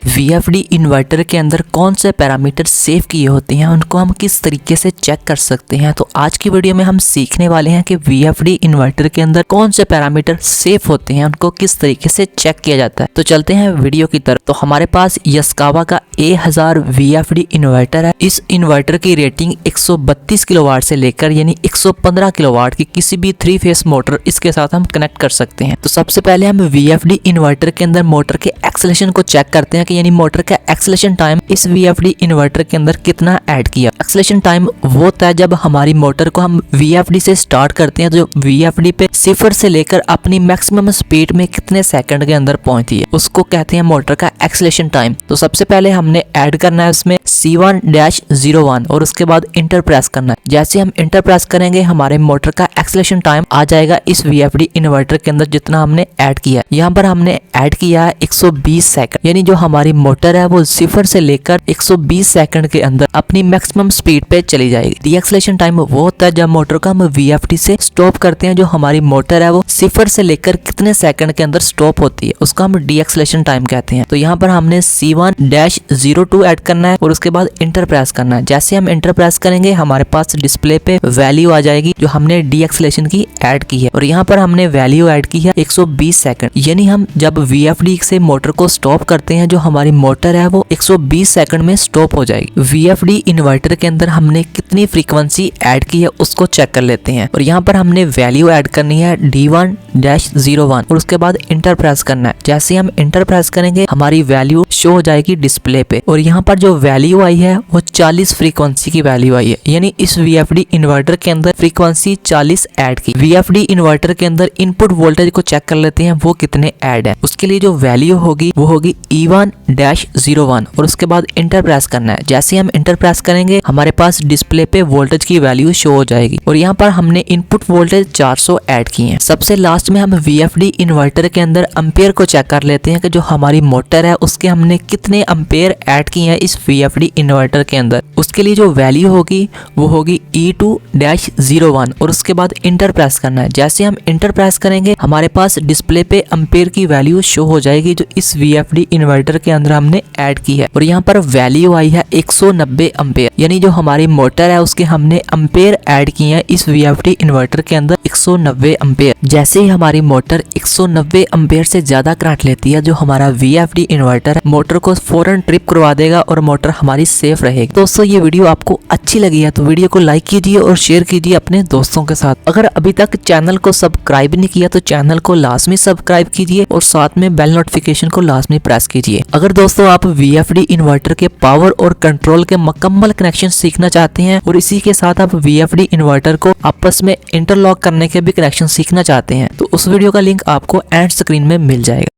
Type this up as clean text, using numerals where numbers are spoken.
VFD inverter के अंदर कौन से पैरामीटर सेव किए होते हैं, उनको हम किस तरीके से चेक कर सकते हैं। तो आज की वीडियो में हम सीखने वाले हैं कि VFD इन्वर्टर के अंदर कौन से पैरामीटर सेव होते हैं, उनको किस तरीके से चेक किया जाता है। तो चलते हैं वीडियो की तरफ। तो हमारे पास यास्कावा का A1000 VFD इन्वर्टर है। इस इन्वर्टर की रेटिंग 132 किलोवाट से लेकर यानी 115 किलोवाट की किसी भी 3 फेस मोटर इसके साथ हम कनेक्ट कर सकते हैं। तो सबसे पहले हम VFD इन्वर्टर के अंदर मोटर के एक्सेलेरेशन को चेक करते हैं कि यानी मोटर का एक्सेलेरेशन टाइम इस VFD इन्वर्टर के अंदर कितना ऐड किया। एक्सेलेरेशन टाइम वो होता है जब हमारी मोटर को हम VFD से स्टार्ट करते हैं, तो VFD पे 0 से लेकर अपनी मैक्सिमम स्पीड में कितने सेकंड के अंदर पहुंचती है, उसको कहते हैं मोटर का एक्सेलेरेशन टाइम। तो सबसे पहले हमने ऐड करना है उसमें C1-01 और उसके बाद इंटर प्रेस करना है। जैसे हम इंटर प्रेस करेंगे हमारे मोटर का एक्सेलेरेशन टाइम आ जाएगा इस VFD इन्वर्टर के अंदर जितना हमने ऐड किया। यहाँ पर हमने ऐड किया है 120 सेकंड, यानी जो हमारी मोटर है वो 0 से लेकर 120 सेकंड के अंदर अपनी मैक्सिमम स्पीड पे चली जाएगी। डीएक्सेलेरेशन टाइम वो होता है जब मोटर को हम VFD से स्टॉप करते हैं, जो हमारी मोटर है वो 0 से लेकर कितने सेकंड के अंदर स्टॉप होती है, उसको हम डीएक्सेलेरेशन टाइम कहते हैं। तो यहाँ पर हमने C1-02 ऐड करना है और उसके बाद इंटर प्रेस करना है। जैसे हम इंटर प्रेस करेंगे हमारे पास डिस्प्ले पे वैल्यू आ जाएगी जो हमने डीएक्सेलेरेशन की ऐड की है, और यहाँ पर हमने वैल्यू ऐड की है 120 सेकंड। यानी हम जब VFD से मोटर को स्टॉप करते हैं, जो हमारी मोटर है वो 120 सेकंड में स्टॉप हो जाएगी। VFD इन्वर्टर के अंदर हमने कितनी फ्रीक्वेंसी ऐड की है उसको चेक कर लेते हैं, और यहाँ पर हमने वैल्यू ऐड करनी है D1-01 और उसके बाद इंटर प्रेस करना है। जैसे हम इंटर प्रेस करेंगे हमारी वैल्यू शो हो जाएगी डिस्प्ले पे, और यहाँ पर जो वैल्यू आई है वो 40 फ्रीक्वेंसी की वैल्यू आई है। यानी इस VFD इन्वर्टर के अंदर फ्रीक्वेंसी 40 ऐड की। VFD इन्वर्टर के अंदर इनपुट वोल्टेज को चेक कर लेते हैं वो कितने ऐड है। उसके लिए जो वैल्यू होगी वो होगी E1-01 और उसके बाद इंटर प्रेस करना है। जैसे हम इंटर प्रेस करेंगे हमारे पास डिस्प्ले पे वोल्टेज की वैल्यू शो हो जाएगी, और यहाँ पर हमने इनपुट वोल्टेज 400 ऐड किए हैं। सबसे लास्ट में हम VFD इन्वर्टर के अंदर एम्पेयर को चेक कर लेते हैं कि जो हमारी मोटर है उसके हमने कितने एम्पेयर ऐड किए हैं इस VFD इन्वर्टर के अंदर। उसके लिए जो वैल्यू होगी वो होगी E2-01 और उसके बाद इंटर प्रेस करना है। जैसे हम इंटर प्रेस करेंगे हमारे पास डिस्प्ले पे एम्पेयर की वैल्यू शो हो जाएगी जो इस VFD इन्वर्टर के अंदर हमने ऐड की है, और यहाँ पर वैल्यू आई है 190 एम्पेयर। यानी जो हमारी मोटर है उसके हमने एम्पेयर ऐड किए हैं इस VFD इन्वर्टर के अंदर 190 एम्पेयर। जैसे ही हमारी मोटर 190 एम्पेयर से ज्यादा करंट लेती है, जो हमारा VFD इन्वर्टर है मोटर को फौरन ट्रिप करवा देगा और मोटर हमारी सेफ रहेगी। दोस्तों ये वीडियो आपको अच्छी लगी है तो वीडियो को लाइक कीजिए और शेयर कीजिए अपने दोस्तों के साथ। अगर अभी तक चैनल को सब्सक्राइब नहीं किया तो चैनल को लाजमी सब्सक्राइब कीजिए और साथ में बेल नोटिफिकेशन को लाजमी प्रेस कीजिए। अगर दोस्तों आप VFD इन्वर्टर के पावर और कंट्रोल के मुकम्मल कनेक्शन सीखना चाहते हैं और इसी के साथ आप VFD इन्वर्टर को आपस में इंटरलॉक करने के भी कनेक्शन सीखना चाहते हैं, तो उस वीडियो का लिंक आपको एंड स्क्रीन में मिल जाएगा।